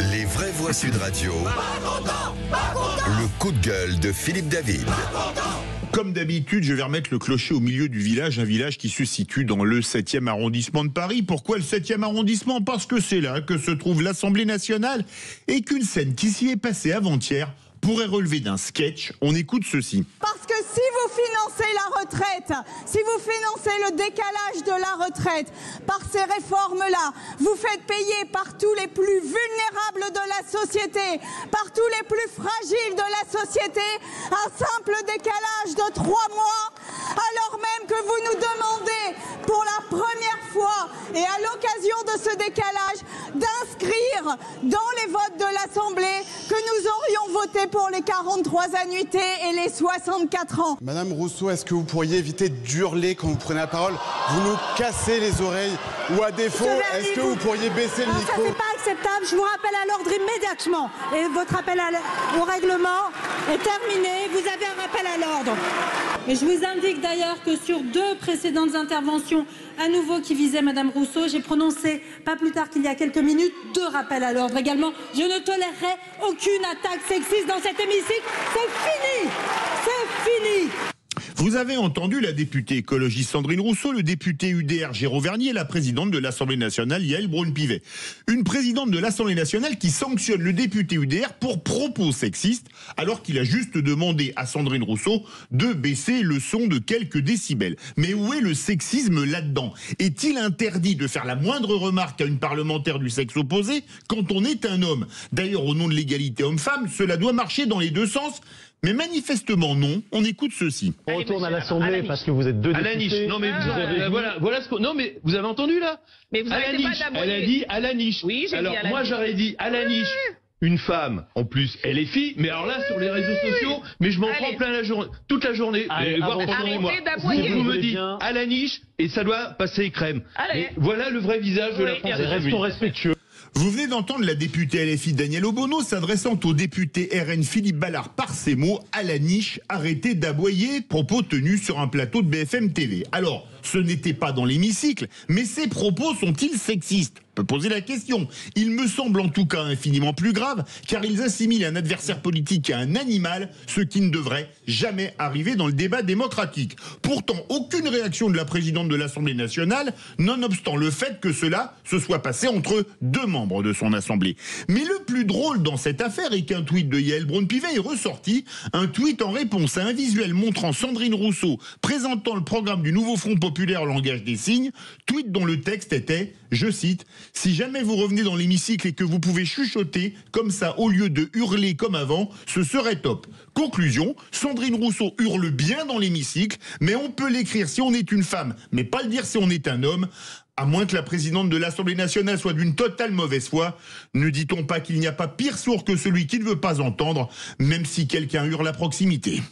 Les vraies voix Sud Radio. Le coup de gueule de Philippe David. Comme d'habitude, je vais remettre le clocher au milieu du village, un village qui se situe dans le 7e arrondissement de Paris. Pourquoi le 7e arrondissement? Parce que c'est là que se trouve l'Assemblée nationale et qu'une scène qui s'y est passée avant-hier pourrait relever d'un sketch. On écoute ceci. Parce que si vous financez la retraite, si vous financez le décalage de la retraite par ces réformes-là, vous faites payer par tous les plus vulnérables de la société, par tous les plus fragiles de la société, un simple décalage de 3 mois, alors même que vous nous demandez pour la première fois et à l'occasion de ce décalage d'inscrire dans les votes de l'Assemblée que nous aurions voté pour les 43 annuités et les 64 ans. Madame Rousseau, est-ce que vous pourriez éviter d'hurler quand vous prenez la parole? Vous nous cassez les oreilles. Ou à défaut, est-ce que vous pourriez baisser le micro? Ça, c'est pas acceptable. Je vous rappelle à l'ordre immédiatement. Et votre appel au règlement est terminé. Vous avez un rappel à l'ordre. Et je vous indique d'ailleurs que sur 2 précédentes interventions, à nouveau qui visaient Madame Rousseau, j'ai prononcé, pas plus tard qu'il y a quelques minutes, 2 rappels à l'ordre également. Je ne tolérerai aucune attaque sexiste dans cet hémicycle. C'est fini. C'est fini. Vous avez entendu la députée écologiste Sandrine Rousseau, le député UDR Géraud Vernier et la présidente de l'Assemblée nationale Yaël Braun-Pivet. Une présidente de l'Assemblée nationale qui sanctionne le député UDR pour propos sexistes alors qu'il a juste demandé à Sandrine Rousseau de baisser le son de quelques décibels. Mais où est le sexisme là-dedans? Est-il interdit de faire la moindre remarque à une parlementaire du sexe opposé quand on est un homme? D'ailleurs, au nom de l'égalité homme-femme, cela doit marcher dans les 2 sens. Mais manifestement non, on écoute ceci. On retourne à l'Assemblée parce que vous êtes 2 députés. Non mais voilà ce que... Non mais vous avez entendu là? Mais vous à la niche, elle a dit à la niche. Oui, j'ai alors dit à la moi niche. j'aurais dit à la niche. Une femme, en plus, elle est fille, mais alors là, sur les réseaux sociaux, mais je m'en prends plein la journée, toute la journée. Allez, voire pendant arrêtez des mois. d'aboyer. Vous me dites à la niche, et ça doit passer crème. Allez. Et voilà le vrai visage de la France. Restons respectueux. Vous venez d'entendre la députée LFI Danielle Obono s'adressant au député RN Philippe Ballard par ces mots: à la niche, arrêtez d'aboyer, propos tenus sur un plateau de BFM TV. Alors, ce n'était pas dans l'hémicycle, mais ces propos sont-ils sexistes? On peut poser la question. Il me semble en tout cas infiniment plus grave, car ils assimilent un adversaire politique à un animal, ce qui ne devrait jamais arriver dans le débat démocratique. Pourtant, aucune réaction de la présidente de l'Assemblée nationale, nonobstant le fait que cela se soit passé entre 2 membres de son Assemblée. Mais le plus drôle dans cette affaire est qu'un tweet de Yaël Braun-Pivet est ressorti, un tweet en réponse à un visuel montrant Sandrine Rousseau présentant le programme du nouveau Front populaire langage des signes, tweet dont le texte était, je cite, « Si jamais vous revenez dans l'hémicycle et que vous pouvez chuchoter comme ça au lieu de hurler comme avant, ce serait top. » Conclusion, Sandrine Rousseau hurle bien dans l'hémicycle, mais on peut l'écrire si on est une femme, mais pas le dire si on est un homme. À moins que la présidente de l'Assemblée nationale soit d'une totale mauvaise foi, ne dit-on pas qu'il n'y a pas pire sourd que celui qui ne veut pas entendre, même si quelqu'un hurle à proximité?